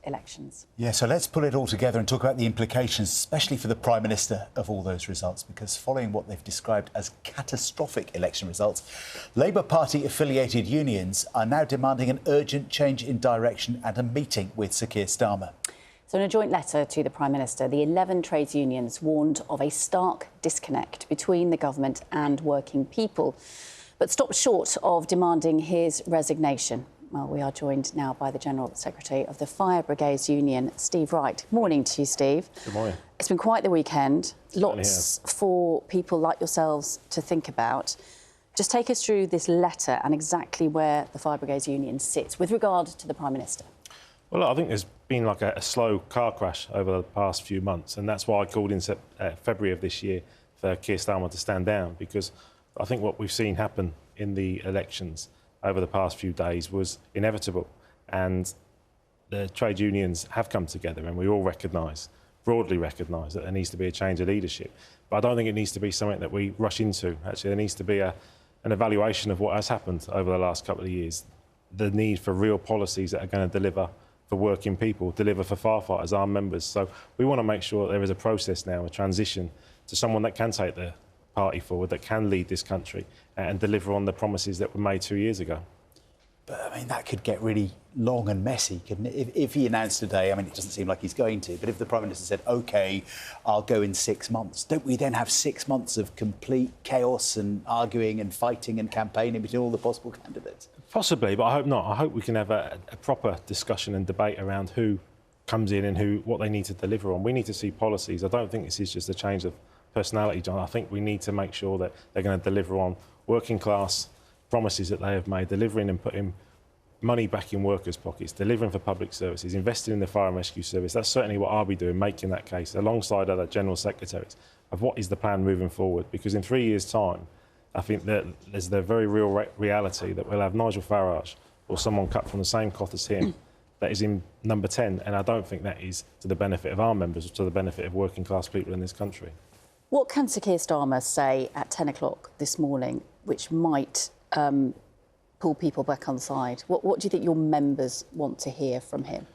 elections. Yeah, so let's pull it all together and talk about the implications, especially for the Prime Minister, of all those results, because following what they've described as catastrophic election results, Labour Party-affiliated unions are now demanding an urgent change in direction and a meeting with Sir Keir Starmer. So in a joint letter to the Prime Minister, the 11 trades unions warned of a stark disconnect between the government and working people, but stopped short of demanding his resignation. Well, we are joined now by the General Secretary of the Fire Brigades Union, Steve Wright. Morning to you, Steve. Good morning. It's been quite the weekend. Lots for people like yourselves to think about. Just take us through this letter and exactly where the Fire Brigades Union sits with regard to the Prime Minister. Well, I think there's been like a slow car crash over the past few months, and that's why I called in February of this year for Keir Starmer to stand down, because I think what we've seen happen in the elections over the past few days was inevitable, and the trade unions have come together, and we all broadly recognise that there needs to be a change of leadership. But I don't think it needs to be something that we rush into. Actually, there needs to be an evaluation of what has happened over the last couple of years, the need for real policies that are going to deliver for working people, deliver for firefighters, our members. So we want to make sure that there is a process now, a transition to someone that can take the party forward, that can lead this country and deliver on the promises that were made 2 years ago. But, I mean, that could get really long and messy, couldn't it? If he announced today, I mean, it doesn't seem like he's going to, but if the Prime Minister said, OK, I'll go in 6 months, don't we then have 6 months of complete chaos and arguing and fighting and campaigning between all the possible candidates? Possibly, but I hope not. I hope we can have a proper discussion and debate around who comes in and what they need to deliver on. We need to see policies. I don't think this is just a change of personality, John. I think we need to make sure that they're going to deliver on working class promises that they have made, delivering and putting money back in workers' pockets, delivering for public services, investing in the fire and rescue service. That's certainly what I'll be doing, making that case, alongside other general secretaries, of what is the plan moving forward. Because in 3 years' time, I think that there's the very real reality that we'll have Nigel Farage or someone cut from the same cloth as him that is in number 10, and I don't think that is to the benefit of our members or to the benefit of working class people in this country. What can Sir Keir Starmer say at 10 o'clock this morning which might pull people back on side? What do you think your members want to hear from him?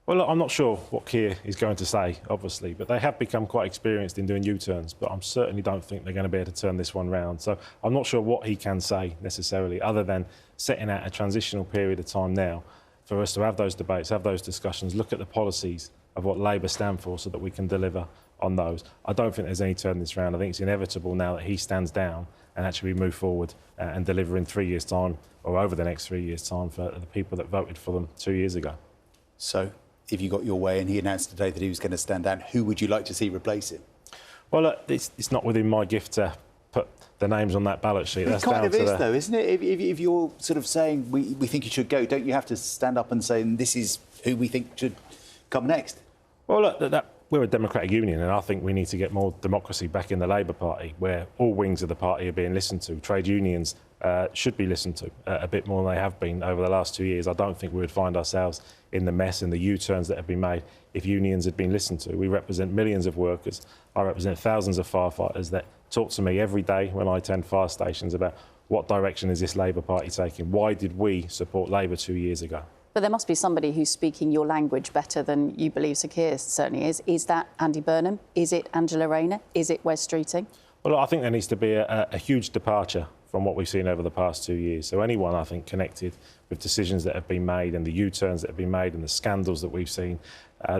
Well, look, I'm not sure what Keir is going to say, obviously, but they have become quite experienced in doing U-turns, but I certainly don't think they're going to be able to turn this one round. So I'm not sure what he can say necessarily, other than setting out a transitional period of time now for us to have those debates, have those discussions, look at the policies of what Labour stand for so that we can deliver on those. I don't think there's any turning this round. I think it's inevitable now that he stands down and actually move forward and deliver in 3 years' time, or over the next 3 years' time, for the people that voted for them 2 years ago. So, if you got your way and he announced today that he was going to stand down, who would you like to see replace him? Well, look, it's not within my gift to put the names on that ballot sheet. It kind of is, though, isn't it? If you're sort of saying we think he should go, don't you have to stand up and say this is who we think should come next? Well, look, we're a democratic union, and I think we need to get more democracy back in the Labour Party, where all wings of the party are being listened to. Trade unions should be listened to a bit more than they have been over the last 2 years. I don't think we would find ourselves in the mess and the U-turns that have been made if unions had been listened to. We represent millions of workers. I represent thousands of firefighters that talk to me every day when I attend fire stations about what direction is this Labour Party taking? Why did we support Labour 2 years ago? But there must be somebody who's speaking your language better than you believe Sir Keir certainly is. Is that Andy Burnham? Is it Angela Rayner? Is it Wes Streeting? Well, I think there needs to be a huge departure from what we've seen over the past 2 years. So anyone, I think, connected with decisions that have been made and the U-turns that have been made and the scandals that we've seen.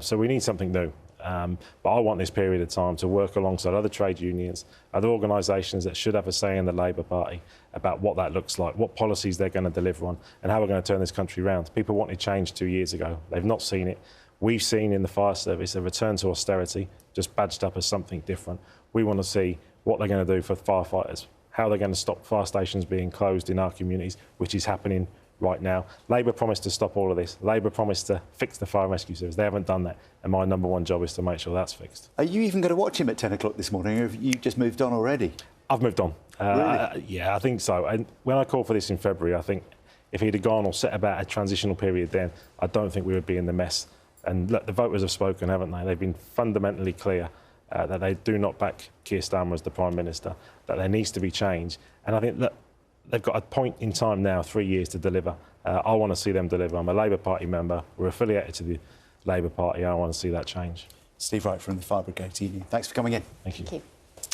So we need something new. But I want this period of time to work alongside other trade unions, other organisations that should have a say in the Labour Party about what that looks like, what policies they're going to deliver on and how we're going to turn this country round. People wanted change 2 years ago. They've not seen it. We've seen in the fire service a return to austerity, just badged up as something different. We want to see what they're going to do for firefighters, how they're going to stop fire stations being closed in our communities, which is happening right now. Labour promised to stop all of this. Labour promised to fix the fire and rescue service. They haven't done that, and my number one job is to make sure that's fixed. Are you even going to watch him at 10 o'clock this morning, or have you just moved on already? I've moved on. Really? Yeah, I think so. And when I called for this in February, I think if he'd have gone or set about a transitional period then, I don't think we would be in the mess. And look, the voters have spoken, haven't they? They've been fundamentally clear that they do not back Keir Starmer as the Prime Minister, that there needs to be change. And I think that they've got a point in time now, 3 years, to deliver. I want to see them deliver. I'm a Labour Party member. We're affiliated to Labour Party, I want to see that change. Steve Wright from the Fire Brigades Union. Thanks for coming in. Thank you. Thank you.